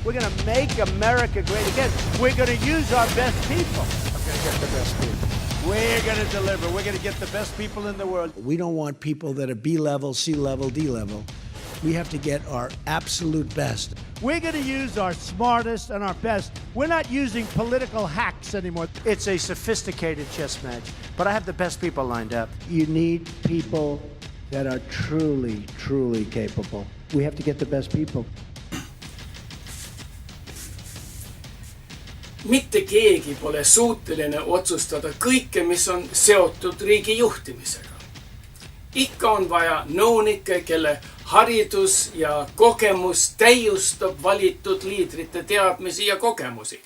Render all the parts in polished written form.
We're going to make America great again. We're going to use our best people. I'm going to get the best people. We're going to deliver. We're going to get the best people in the world. We don't want people that are B-level, C-level, D-level. We have to get our absolute best. We're going to use our smartest and our best. We're not using political hacks anymore. It's a sophisticated chess match, but I have the best people lined up. You need people that are truly, truly capable. We have to get the best people. Mitte keegi pole suuteline otsustada kõike, mis on seotud riigi juhtimisega. Ikka on vaja nõunikke, kelle haridus ja kogemus täiustab valitud liidrite teadmisi ja kogemusi.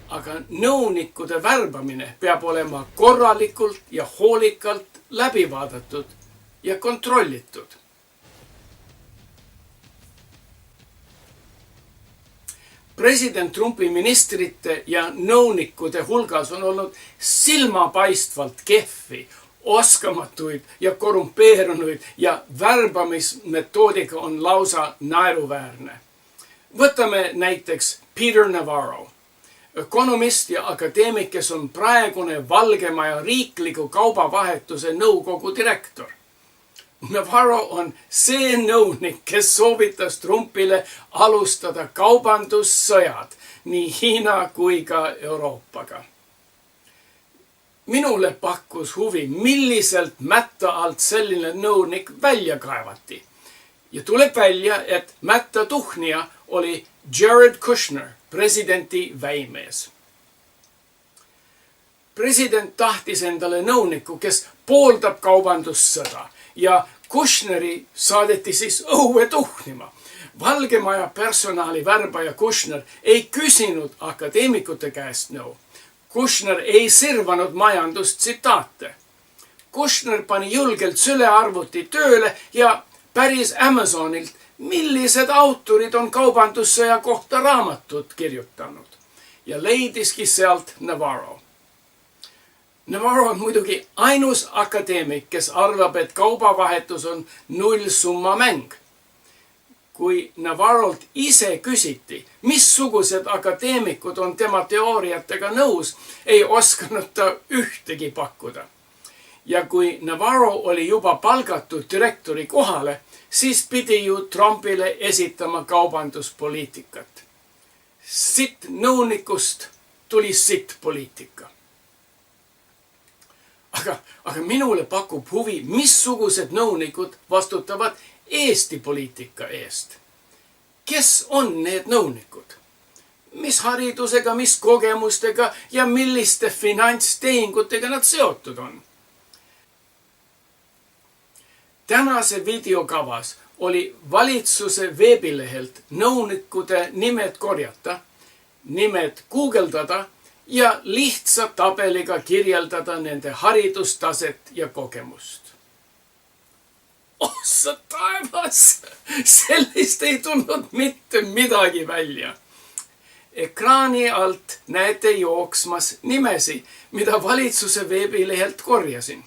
Aga nõunikude värbamine peab olema korralikult ja hoolikalt läbi vaadatud ja kontrollitud. President Trumpi ministrite ja nõunikude hulgas on olnud silmapaistvalt kehvi, oskamatuid ja korrumpeerunuid ja värbamismetoodika on lausa naeruväärne. Võtame näiteks Peter Navarro, ökonomist ja akadeemik, kes on praegune Valgemaja riikliku kaubavahetuse nõukogu direktor. Navarro on see nõunik, kes soovitas Trumpile alustada kaubandussõjad nii Hiina kui ka Euroopaga. Minule pakkus huvi, milliselt mätta alt selline nõunik välja kaevati. Ja tuleb välja, et mätta tuhnija oli Jared Kushner, presidenti väimees. President tahtis endale nõuniku, kes pooldab kaubandussõda ja Kushneri saadeti siis õue tuhnima. Valgemaja personali värbaja Kushner ei küsinud akadeemikute käest nõu. Kushner ei sirvanud majandustsitaate. Kushner pani julgelt sülearvuti tööle ja päris Amazonilt, millised autorid on kaubandussõja kohta raamatut kirjutanud. Ja leidiski sealt Navarro. Navarro on muidugi ainus akadeemik, kes arvab, et kaubavahetus on nullsumma mäng. Kui Navarrolt ise küsiti, missugused akadeemikud on tema teooriatega nõus, ei osanud ta ühtegi pakkuda. Ja kui Navarro oli juba palgatud direktori kohale, siis pidi ju Trumpile esitama kaubanduspoliitikat. Sitt nõunikust tuli sitt poliitika. Aga minule pakub huvi, missugused nõunikud vastutavad Eesti poliitika eest. Kes on need nõunikud? Mis haridusega, mis kogemustega ja milliste finantstehingutega nad seotud on? Tänase videokavas oli valitsuse veebilehelt nõunikude nimed korjata, nimed guugeldada ja lihtsa tabeliga kirjeldada nende haridustaset ja kogemust. Ossa taevas! Sellist ei tulnud mitte midagi välja. Ekraani alt näete jooksmas nimesi, mida valitsuse veebilehelt korjasin.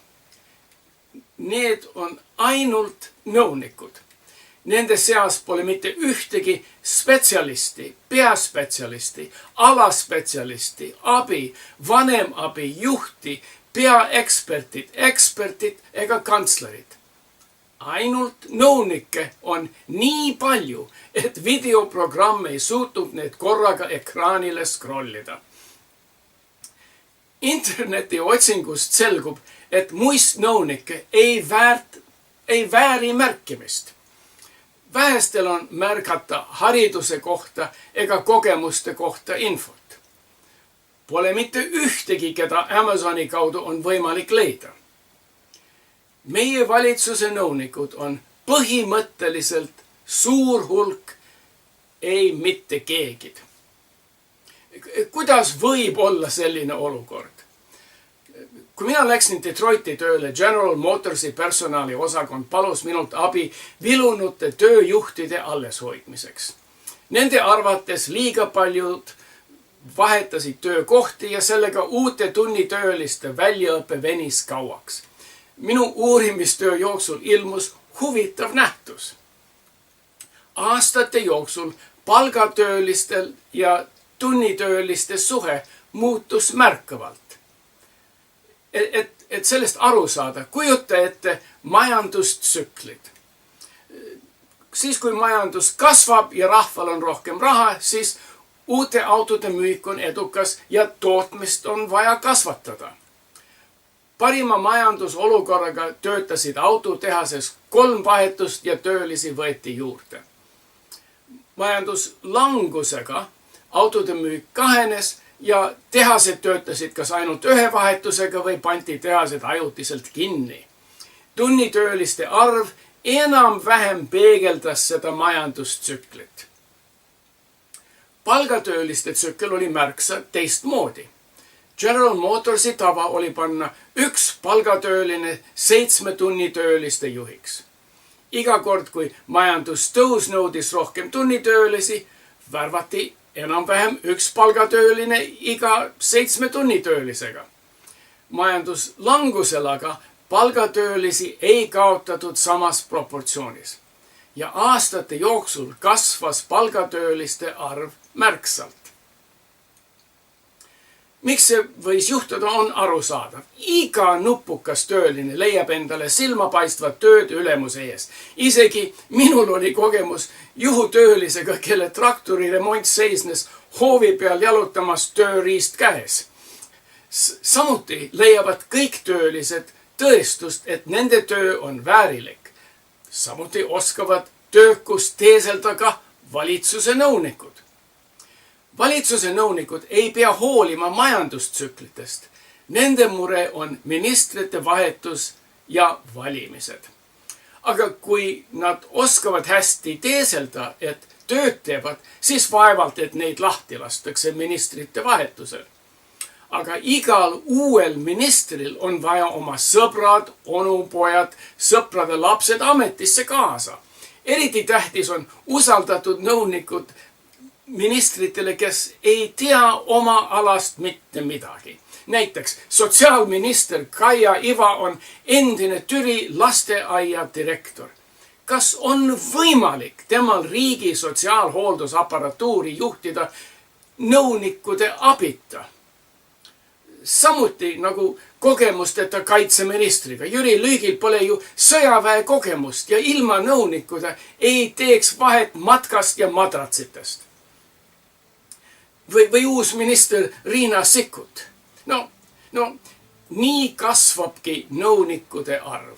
Need on ainult nõunikud. Nende seas pole mitte ühtegi spetsialisti, peaspetsialisti, alaspetsialisti, abi, vanemabi, juhti, peaekspertid, eksperdid ega kantslerid. Ainult nõunikke on nii palju, et videoprogramm ei suutnud need korraga ekraanile scrollida. Interneti otsingust selgub, et muist nõunikke ei vääri märkimist. Vähestel on märgata hariduse kohta ega kogemuste kohta infot. Pole mitte ühtegi, keda Amazoni kaudu on võimalik leida. Meie valitsuse nõunikud on põhimõtteliselt suur hulk, ei mitte keegid. Kuidas võib olla selline olukord? Kui mina läksin Detroiti tööle, General Motorsi personali osakond palus minult abi vilunute tööjuhtide alleshoidmiseks. Nende arvates liiga paljud vahetasid töökohti ja sellega uute tunnitööliste väljaõppe venis kauaks. Minu uurimistöö jooksul ilmus huvitav nähtus. Aastate jooksul palgatöölistel ja tunnitööliste suhe muutus märkavalt. Et sellest aru saada, kujuta ette majandustsüklid. Siis kui majandus kasvab ja rahval on rohkem raha, siis uute autode müük on edukas ja tootmist on vaja kasvatada. Parima majandusolukorraga töötasid autotehases 3 vahetust ja töölisi võeti juurde. Majanduslangusega autode müük kahenes ja tehased töötasid kas ainult 1 vahetusega või pandi tehased ajutiselt kinni. Tunnitööliste arv enam-vähem peegeldas seda majandustsüklit. Palgatööliste tsükkel oli märksa teistmoodi. General Motorsi tava oli panna 1 palgatööline 7 tunnitööliste juhiks. Iga kord, kui majandustõus nõudis rohkem tunnitöölisi, värvati enam-vähem 1 palgatööline iga 7 tunnitöölisega. Majanduslangusel aga palgatöölisi ei kaotatud samas proportsioonis. Ja aastate jooksul kasvas palgatööliste arv märksalt. Miks see võis juhtuda, on arusaadav. Iga nupukas tööline leiab endale silmapaistvat tööd ülemuse ees. Isegi minul oli kogemus juhutöölisega, kelle traktori remont seisnes hoovi peal jalutamas tööriist käes. Samuti leiavad kõik töölised tõestust, et nende töö on väärilik. Samuti oskavad töökust teeselda ka valitsuse nõunikud. Valitsuse nõunikud ei pea hoolima majandustsüklitest. Nende mure on ministrite vahetus ja valimised. Aga kui nad oskavad hästi teeselda, et tööd teevad, siis vaevalt, et neid lahti lastakse ministrite vahetusel. Aga igal uuel ministril on vaja oma sõbrad, onupojad, sõprade lapsed ametisse kaasa. Eriti tähtis on usaldatud nõunikud ministritele, kes ei tea oma alast mitte midagi. Näiteks sotsiaalminister Kaia Iva on endine Türi lasteaia direktor. Kas on võimalik temal riigi sotsiaalhooldusapparatuuri juhtida nõunikude abita? Samuti nagu kogemusteta kaitseministriga. Jüri Luigil pole ju sõjaväe kogemust ja ilma nõunikuda ei teeks vahet matkast ja madratsitest. Või uus minister Riina Sikkut. No, nii kasvabki nõunikude arv.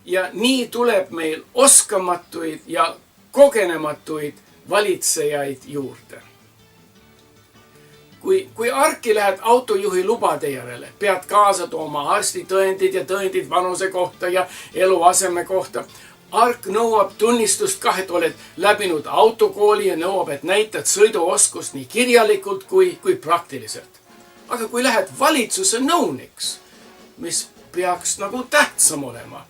Ja nii tuleb meil oskamatuid ja kogenematuid valitsejaid juurde. Kui arki lähed autojuhi lubade järele, pead kaasa tooma arstitõendid ja tõendid vanuse kohta ja eluaseme kohta. Ark nõuab tunnistust ka, et oled läbinud autokooli ja nõuab, et näitad sõiduoskust nii kirjalikult kui praktiliselt. Aga kui lähed valitsuse nõuniks, mis peaks nagu tähtsam olema,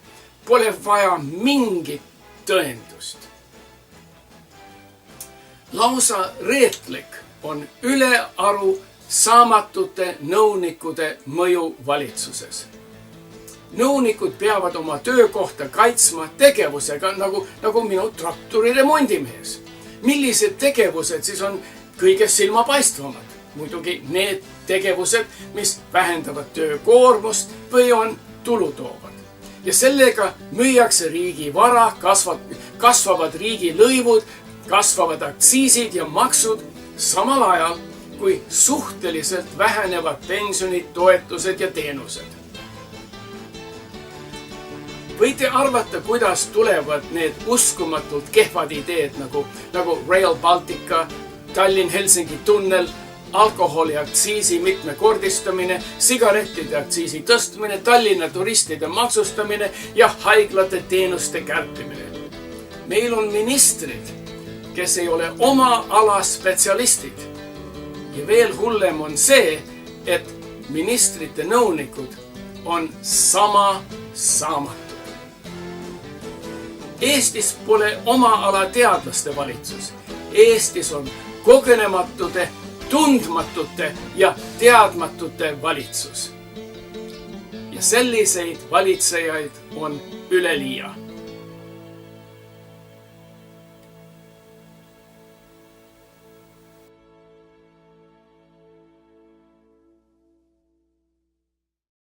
pole vaja mingit tõendust. Lausa reetlik on ülearu saamatute nõunikude mõju valitsuses. Nõunikud peavad oma töökohta kaitsma tegevusega, nagu minu traktori remondimees. Millised tegevused siis on kõige silmapaistvamad? Muidugi need tegevused, mis vähendavad töökoormust või on tulu toovad. Ja sellega müüakse riigi vara, kasvavad riigi lõivud, kasvavad aktsiisid ja maksud, samal ajal kui suhteliselt vähenevad pensionid, toetused ja teenused. Võite arvata, kuidas tulevad need uskumatult kehvad ideed nagu Rail Baltica, Tallinn-Helsingi tunnel, alkoholi aktsiisi mitmekordistamine, sigarettide aktsiisi tõstmine, Tallinna turistide maksustamine ja haiglate teenuste kärpimine. Meil on ministrid, kes ei ole oma ala spetsialistid. Ja veel hullem on see, et ministrite nõunikud on sama saamatud. Eestis pole oma ala teadlaste valitsus. Eestis on kogenematute, tundmatute ja teadmatute valitsus. Ja selliseid valitsejaid on üleliia.